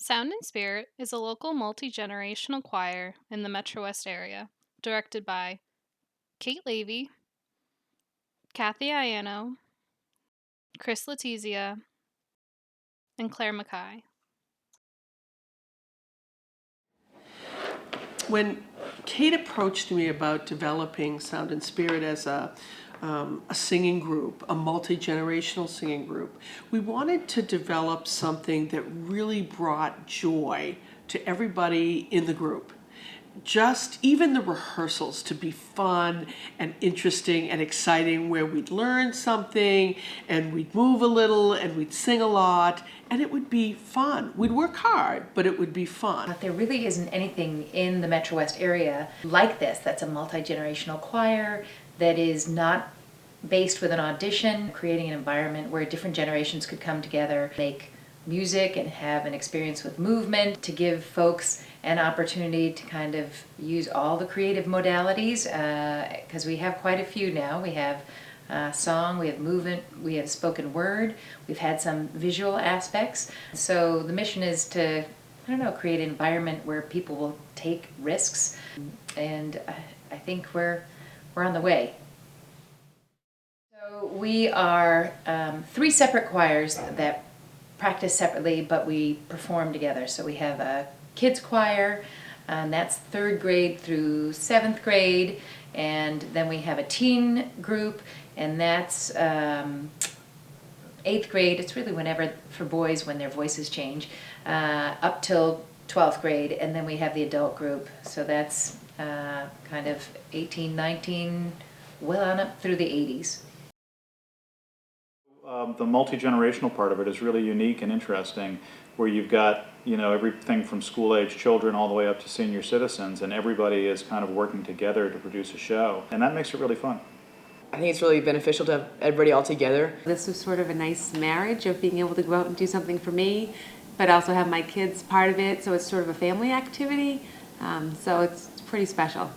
Sound and Spirit is a local multi-generational choir in the Metro West area, directed by Kate Levy, Kathy Iano, Chris Letizia, and Claire Mackay. When Kate approached me about developing Sound and Spirit as a singing group, a multi-generational singing group, we wanted to develop something that really brought joy to everybody in the group. Just even the rehearsals to be fun and interesting and exciting, where we'd learn something and we'd move a little and we'd sing a lot and it would be fun. We'd work hard, but it would be fun. There really isn't anything in the Metro West area like this that's a multi-generational choir that is not based with an audition, creating an environment where different generations could come together, make music and have an experience with movement, to give folks an opportunity to kind of use all the creative modalities, because we have quite a few now. We have song, we have movement, we have spoken word, we've had some visual aspects. So the mission is to, I don't know, create an environment where people will take risks, and I think we're on the way. So we are three separate choirs that practice separately, but we perform together. So we have a kids choir, and that's 3rd grade through 7th grade, and then we have a teen group, and that's 8th grade. It's really whenever, for boys, when their voices change, up till 12th grade, and then we have the adult group. So that's kind of 18, 19, well on up through the 80s. The multi-generational part of it is really unique and interesting, where you've got, you know, everything from school-age children all the way up to senior citizens, and everybody is kind of working together to produce a show, and that makes it really fun. I think it's really beneficial to have everybody all together. This was sort of a nice marriage of being able to go out and do something for me, but also have my kids part of it, so it's sort of a family activity, so it's pretty special.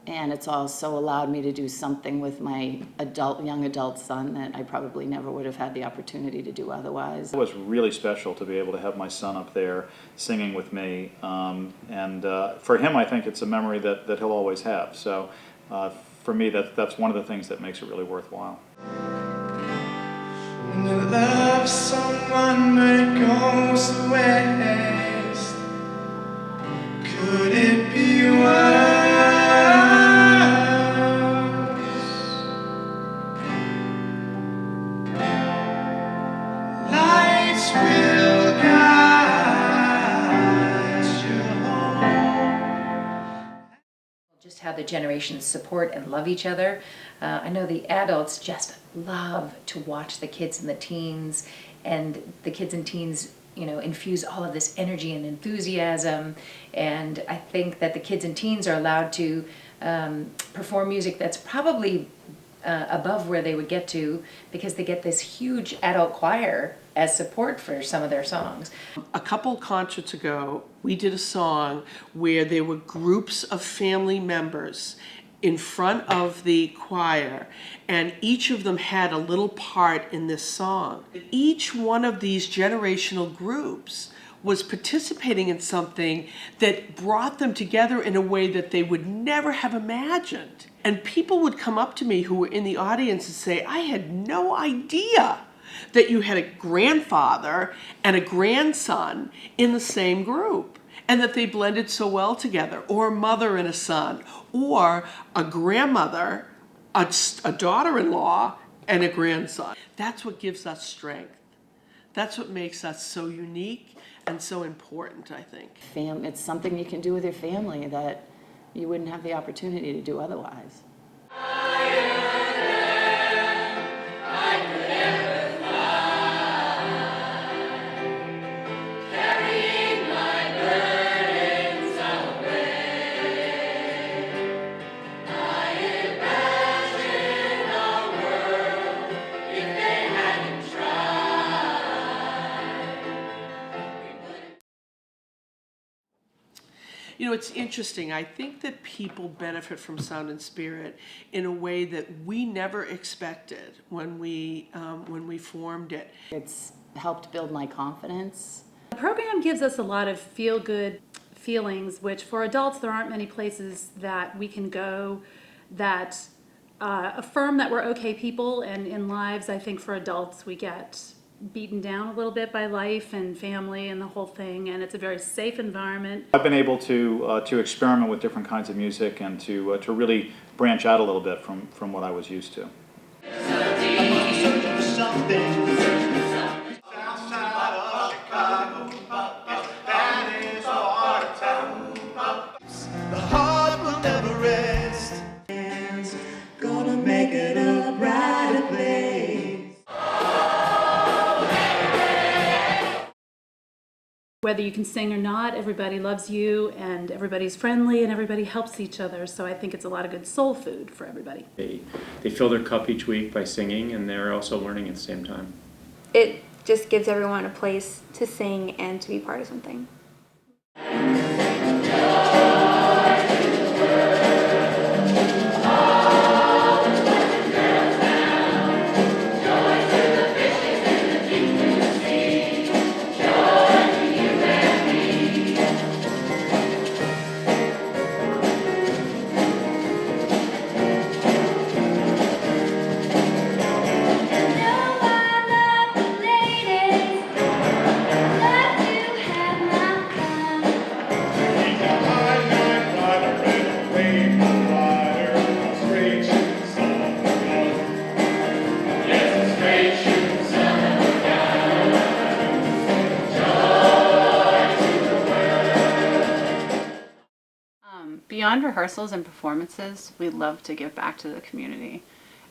And it's also allowed me to do something with my young adult son that I probably never would have had the opportunity to do otherwise. It was really special to be able to have my son up there singing with me, and for him I think it's a memory that he'll always have. So for me that's one of the things that makes it really worthwhile. When you love someone but it goes to waste, could it be worse? Lights will guide you home. Just how the generations support and love each other. I know the adults just love to watch the kids and the teens, and the kids and teens, you know, infuse all of this energy and enthusiasm, and I think that the kids and teens are allowed to perform music that's probably above where they would get to, because they get this huge adult choir as support for some of their songs. A couple concerts ago, we did a song where there were groups of family members in front of the choir, and each of them had a little part in this song. Each one of these generational groups was participating in something that brought them together in a way that they would never have imagined. And people would come up to me who were in the audience and say, I had no idea that you had a grandfather and a grandson in the same group, and that they blended so well together, or a mother and a son, or a grandmother, a daughter-in-law, and a grandson. That's what gives us strength. That's what makes us so unique and so important, I think. It's something you can do with your family that you wouldn't have the opportunity to do otherwise. You know, it's interesting. I think that people benefit from Sound and Spirit in a way that we never expected when we formed it. It's helped build my confidence The program gives us a lot of feel-good feelings, which for adults, there aren't many places that we can go that affirm that we're okay people. And in lives, I think for adults, we get beaten down a little bit by life and family and the whole thing, and it's a very safe environment. I've been able to experiment with different kinds of music and to really branch out a little bit from what I was used to. The heart will never rest. Gonna make it a brighter place. Whether you can sing or not, everybody loves you and everybody's friendly and everybody helps each other. So I think it's a lot of good soul food for everybody. They fill their cup each week by singing, and they're also learning at the same time. It just gives everyone a place to sing and to be part of something. Beyond rehearsals and performances, we love to give back to the community.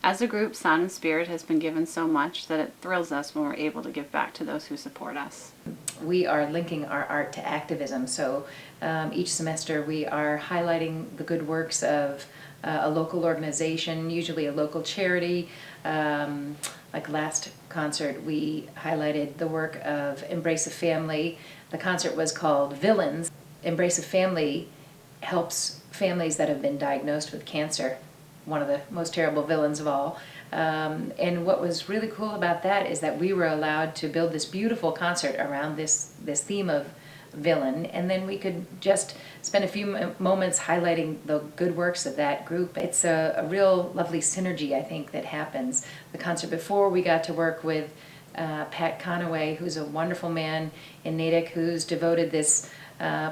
As a group, Sound and Spirit has been given so much that it thrills us when we're able to give back to those who support us. We are linking our art to activism, so each semester we are highlighting the good works of a local organization, usually a local charity. Like last concert, we highlighted the work of Embrace a Family. The concert was called Villains. Embrace a Family helps families that have been diagnosed with cancer, one of the most terrible villains of all. And what was really cool about that is that we were allowed to build this beautiful concert around this theme of villain, and then we could just spend a few moments highlighting the good works of that group. It's a real lovely synergy, I think, that happens. The concert before, we got to work with Pat Conaway, who's a wonderful man in Natick, who's devoted this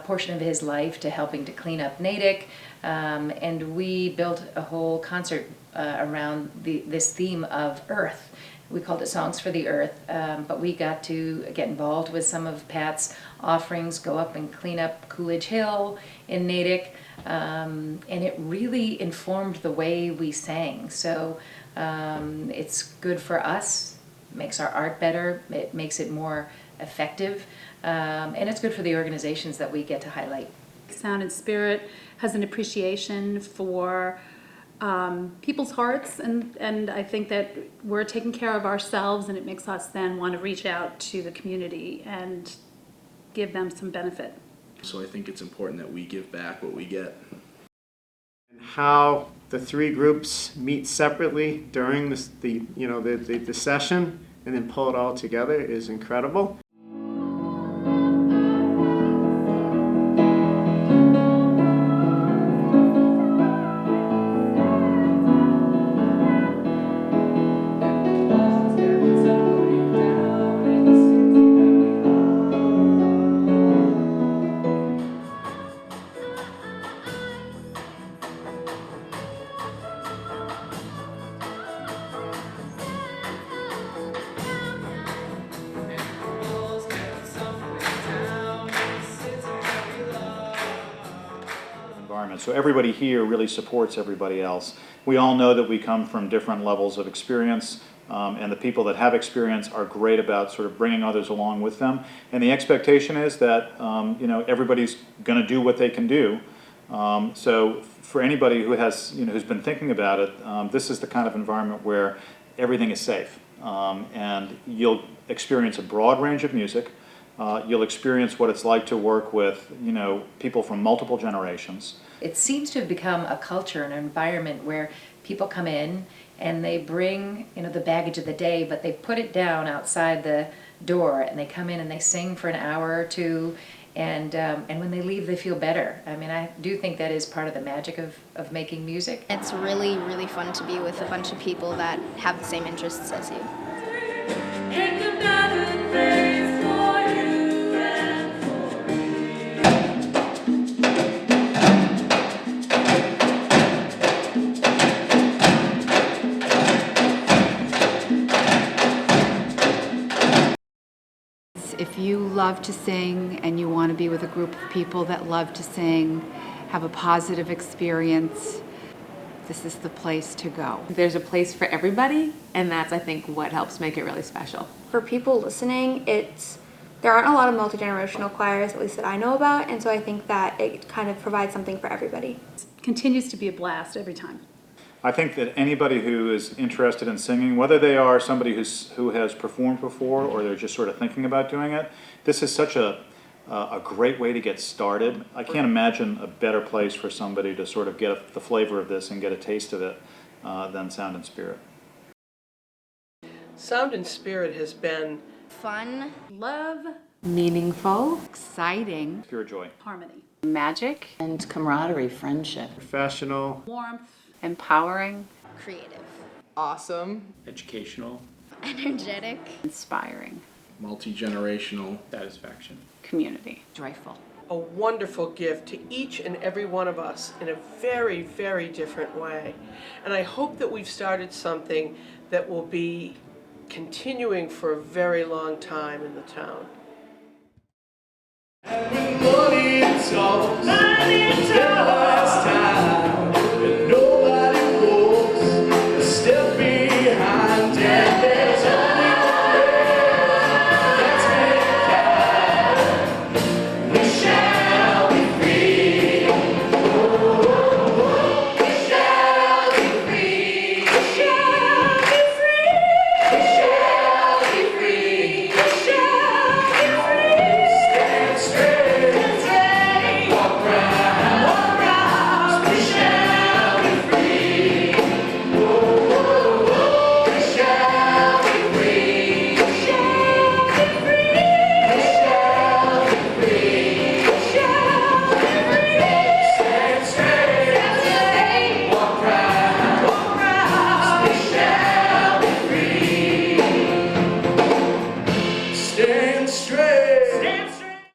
portion of his life to helping to clean up Natick, and we built a whole concert around this theme of Earth. We called it Songs for the Earth, but we got to get involved with some of Pat's offerings, go up and clean up Coolidge Hill in Natick, and it really informed the way we sang. So it's good for us, makes our art better, it makes it more effective, and it's good for the organizations that we get to highlight. Sound and Spirit has an appreciation for people's hearts, and I think that we're taking care of ourselves, and it makes us then want to reach out to the community and give them some benefit. So I think it's important that we give back what we get. How the three groups meet separately during the session and then pull it all together is incredible. So everybody here really supports everybody else. We all know that we come from different levels of experience, and the people that have experience are great about sort of bringing others along with them. And the expectation is that everybody's going to do what they can do. So for anybody who has who's been thinking about it, this is the kind of environment where everything is safe, and you'll experience a broad range of music. You'll experience what it's like to work with people from multiple generations. It seems to have become a culture, an environment where people come in and they bring the baggage of the day, but they put it down outside the door, and they come in and they sing for an hour or two, and when they leave, they feel better. I mean, I do think that is part of the magic of making music. It's really, really fun to be with a bunch of people that have the same interests as you. If you love to sing and you want to be with a group of people that love to sing, have a positive experience, this is the place to go. There's a place for everybody, and that's, I think, what helps make it really special. For people listening, there aren't a lot of multi-generational choirs, at least that I know about, and so I think that it kind of provides something for everybody. Continues to be a blast every time. I think that anybody who is interested in singing, whether they are somebody who has performed before or they're just sort of thinking about doing it, this is such a great way to get started. I can't imagine a better place for somebody to sort of get the flavor of this and get a taste of it than Sound and Spirit. Sound and Spirit has been fun, love, meaningful, exciting, pure joy, harmony, magic, and camaraderie, friendship, professional, warmth, empowering, creative, awesome, educational, energetic, inspiring, multi-generational, satisfaction, community, joyful. a wonderful gift to each and every one of us in a very, very different way. And I hope that we've started something that will be continuing for a very long time in the town. Money talks, money talks.